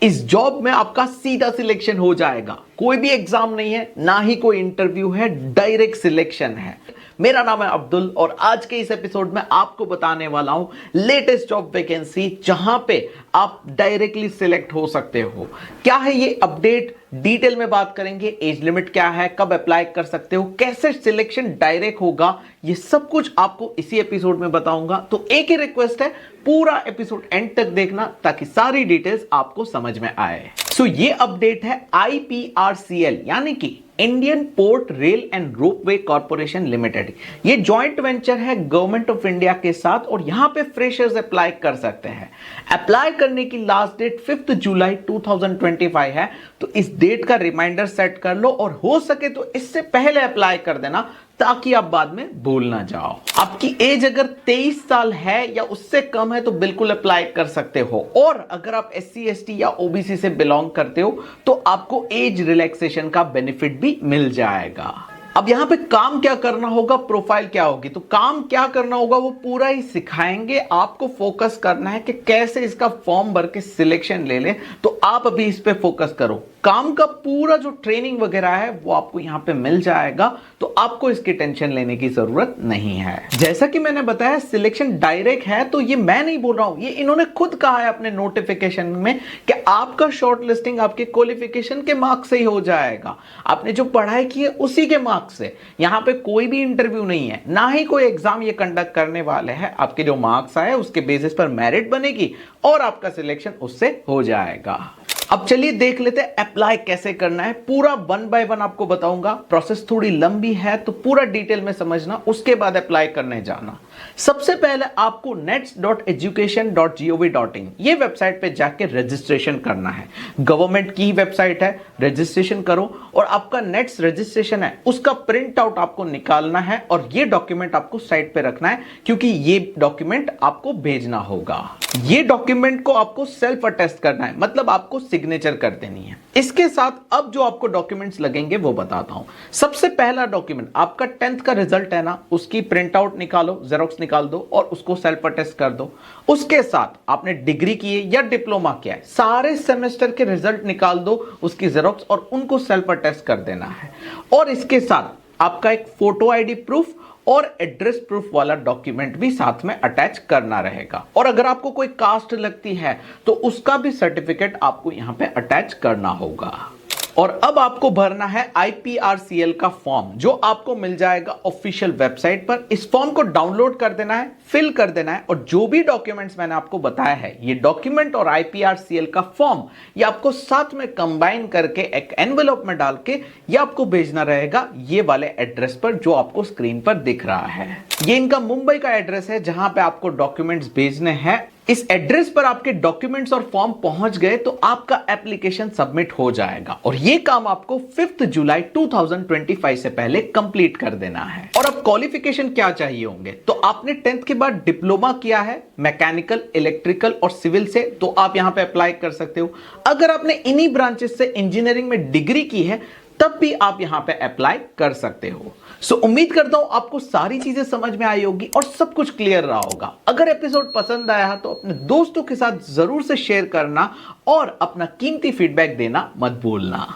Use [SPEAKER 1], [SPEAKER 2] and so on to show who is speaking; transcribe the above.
[SPEAKER 1] इस जॉब में आपका सीधा सिलेक्शन हो जाएगा। कोई भी एग्जाम नहीं है, ना ही कोई इंटरव्यू है, डायरेक्ट सिलेक्शन है। मेरा नाम है अब्दुल और आज के इस एपिसोड में आपको बताने वाला हूं लेटेस्ट जॉब वैकेंसी जहां पे आप डायरेक्टली सिलेक्ट हो सकते हो। क्या है ये अपडेट, डिटेल में बात करेंगे। एज लिमिट क्या है, कब अप्लाई कर सकते हो, कैसे सिलेक्शन डायरेक्ट होगा, ये सब कुछ आपको इसी एपिसोड में बताऊंगा। तो एक ही रिक्वेस्ट है, पूरा एपिसोड एंड तक देखना ताकि सारी डिटेल्स आपको समझ में आए। सो ये अपडेट है IPRCL यानी कि Indian port rail and ropeway corporation limited. ये जॉइंट वेंचर है गवर्नमेंट ऑफ इंडिया के साथ और यहां पे फ्रेशर्स अप्लाई कर सकते हैं। अप्लाई करने की लास्ट डेट 5 जुलाई 2025 है, तो इस डेट का रिमाइंडर सेट कर लो और हो सके तो इससे पहले अप्लाई कर देना ताकि आप बाद में भूल ना जाओ। आपकी एज अगर 23 साल है या उससे कम है तो बिल्कुल अप्लाई कर सकते हो, और अगर आप SC ST या OBC से बिलोंग करते हो तो आपको एज रिलैक्सेशन का बेनिफिट भी मिल जाएगा। अब यहां पे काम क्या करना होगा, प्रोफाइल क्या होगी, तो काम क्या करना होगा वो पूरा ही सिखाएंगे। आपको फोकस करना है कि कैसे इसका फॉर्म भर के सिलेक्शन ले ले, तो आप अभी इस पे फोकस करो। काम का पूरा जो ट्रेनिंग वगैरह है वो आपको यहां पे मिल जाएगा, तो आपको इसकी टेंशन लेने की जरूरत नहीं है। जैसा कि मैंने बताया सिलेक्शन डायरेक्ट है, तो ये मैं नहीं बोल रहा हूं, ये इन्होंने खुद कहा है अपने नोटिफिकेशन में कि आपका शॉर्ट लिस्टिंग आपके क्वालिफिकेशन के मार्क्स से ही हो जाएगा। आपने जो पढ़ाई की है उसी के मार्क्स से। यहां पे कोई भी इंटरव्यू नहीं है, ना ही कोई एग्जाम ये कंडक्ट करने वाले हैं। आपके जो मार्क्स आए उसके बेसिस पर मेरिट बनेगी और आपका सिलेक्शन उससे हो जाएगा। अब चलिए देख लेते हैं अप्लाई कैसे करना है। पूरा 1 बाय 1 आपको बताऊंगा। प्रोसेस थोड़ी लंबी है तो पूरा डिटेल में समझना, उसके बाद अप्लाई करने जाना। सबसे पहले आपको nets.education.gov.in ये वेबसाइट पे जाके रजिस्ट्रेशन करना है। गवर्नमेंट की वेबसाइट है, रजिस्ट्रेशन करो और आपका नेट्स रजिस्ट्रेशन है उसका प्रिंट आउट आपको निकालना है और ये डॉक्यूमेंट आपको साइट पे रखना है, क्योंकि ये डॉक्यूमेंट आपको भेजना होगा। ये डॉक्यूमेंट को आपको सेल्फ अटेस्ट करना है, मतलब आपको सिग्नेचर कर देनी है। इसके साथ अब जो आपको डॉक्यूमेंट्स लगेंगे वो बताता हूं। सबसे पहला डॉक्यूमेंट आपका 10th का रिजल्ट है ना, उसकी प्रिंट आउट निकालो, जेरोक्स निकाल दो और उसको सेल्फ अटेस्ट कर दो। उसके साथ आपने डिग्री की है या डिप्लोमा किया है, सारे सेमेस्टर के रिजल्ट निकाल दो, उसकी जेरोक्स और उनको सेल्फ अटेस्ट कर देना है। और इसके साथ आपका एक फोटो ID प्रूफ और एड्रेस प्रूफ वाला डॉक्यूमेंट भी साथ में अटैच करना रहेगा। और अगर आपको कोई कास्ट लगती है तो उसका भी सर्टिफिकेट आपको यहां पे अटैच करना होगा। और अब आपको भरना है IPRCL का फॉर्म, जो आपको मिल जाएगा ऑफिशियल वेबसाइट पर। इस फॉर्म को डाउनलोड कर देना है, फिल कर देना है और जो भी डॉक्यूमेंट्स मैंने आपको बताया है, ये डॉक्यूमेंट और IPRCL का फॉर्म, ये आपको साथ में कंबाइन करके एक एनवेलप में डाल के ये आपको भेजना रहेगा ये वाले एड्रेस पर जो आपको स्क्रीन पर दिख रहा है। ये इनका मुंबई का एड्रेस है जहां पे आपको डॉक्यूमेंट्स भेजने हैं। इस एड्रेस पर आपके डॉक्यूमेंट्स और फॉर्म पहुंच गए तो आपका एप्लीकेशन सबमिट हो जाएगा और ये काम आपको 5 जुलाई 2025 से पहले कंप्लीट कर देना है। और अब क्वालिफिकेशन क्या चाहिए होंगे, तो आपने 10th के बाद डिप्लोमा किया है मैकेनिकल, इलेक्ट्रिकल और सिविल से, तो आप यहां पे अप्लाई कर सकते हो। अगर आपने इन्हीं ब्रांचेस से इंजीनियरिंग में डिग्री की है तब भी आप यहां पे अप्लाई कर सकते हो। सो उम्मीद करता हूं आपको सारी चीजें समझ में आई होगी और सब कुछ क्लियर रहा होगा। अगर एपिसोड पसंद आया तो अपने दोस्तों के साथ जरूर से शेयर करना और अपना कीमती फीडबैक देना मत भूलना।